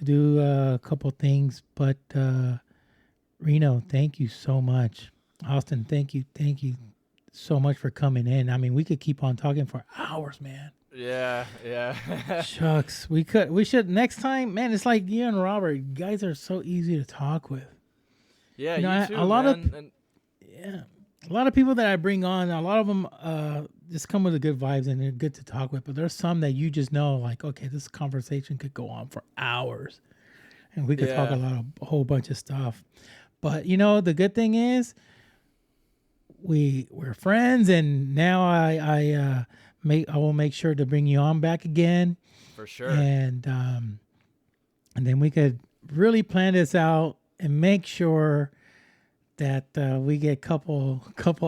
do a couple things. But Reno, thank you so much. Austin, thank you so much for coming in. I mean, we could keep on talking for hours, man. Yeah. Shucks, we should next time, man. It's like you and Robert, you guys are so easy to talk with. Yeah, you too, a lot man. a lot of people that I bring on, a lot of them just come with the good vibes, and they're good to talk with. But there's some that you just know, like, okay, this conversation could go on for hours, and we could talk a whole bunch of stuff. But the good thing is, we're friends, and now I will make sure to bring you on back again. For sure. And then we could really plan this out and make sure that we get couple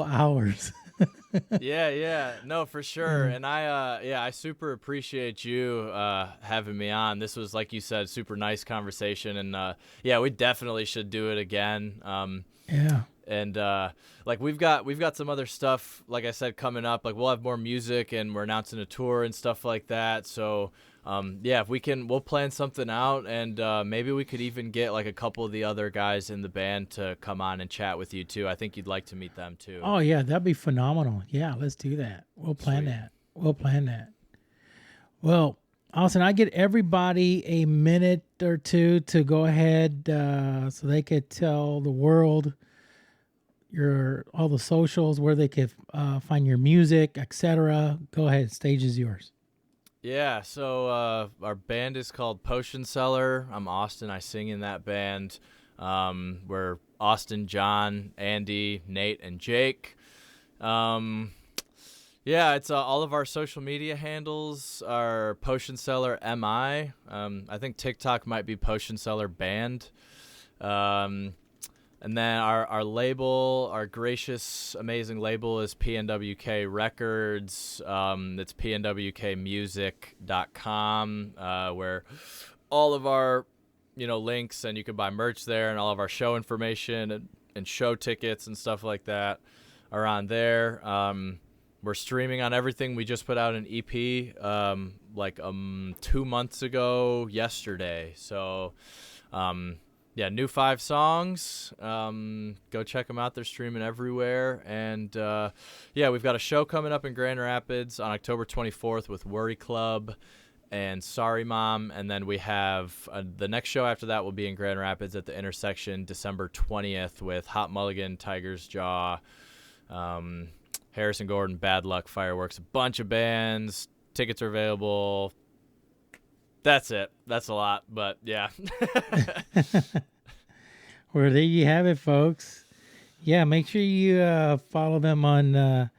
hours. Yeah. No, for sure. And I super appreciate you having me on. This was, like you said, super nice conversation, and we definitely should do it again. Yeah. And like we've got some other stuff, like I said, coming up. Like, we'll have more music, and we're announcing a tour and stuff like that. So if we can, we'll plan something out, and maybe we could even get like a couple of the other guys in the band to come on and chat with you too. I think you'd like to meet them too. Oh yeah, that'd be phenomenal. Yeah, let's do that. We'll plan that. Well, Austin, I get everybody a minute or two to go ahead so they could tell the world all the socials, where they could find your music, etc. Go ahead, stage is yours. Yeah, so our band is called Potionseller. I'm Austin. I sing in that band. We're Austin, John, Andy, Nate, and Jake. Yeah, it's all of our social media handles are Potionseller MI. I think TikTok might be Potionseller Band. And then our label, our gracious, amazing label is PNWK Records. It's pnwkmusic.com, where all of our, links, and you can buy merch there, and all of our show information and show tickets and stuff like that are on there. We're streaming on everything. We just put out an EP 2 months ago yesterday. So, new 5 songs. Go check them out. They're streaming everywhere. And, we've got a show coming up in Grand Rapids on October 24th with Worry Club and Sorry Mom. And then we have the next show after that will be in Grand Rapids at the Intersection December 20th with Hot Mulligan, Tiger's Jaw, Harrison Gordon, Bad Luck, Fireworks, a bunch of bands. Tickets are available. That's it. That's a lot, but yeah. Well, there you have it, folks. Yeah, make sure you follow them on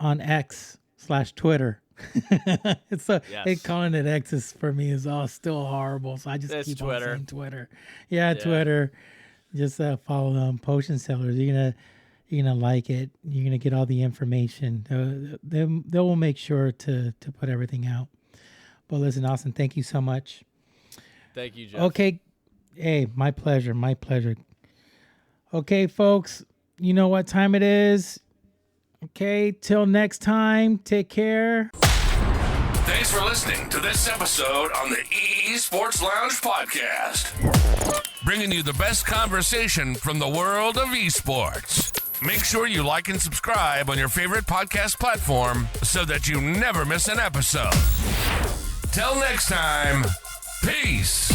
X/Twitter. Calling it X is, for me, is all still horrible, so I just keep Twitter. On saying Twitter. Yeah, Twitter. Just follow them. Potionseller. You're gonna like it. You're gonna get all the information. They will make sure to put everything out. But listen, Austen, thank you so much. Thank you, Jeff. Okay. Hey, my pleasure. My pleasure. Okay, folks, you know what time it is. Okay, till next time, take care. Thanks for listening to this episode on the Esports Lounge podcast. Bringing you the best conversation from the world of esports. Make sure you like and subscribe on your favorite podcast platform so that you never miss an episode. Till next time, peace.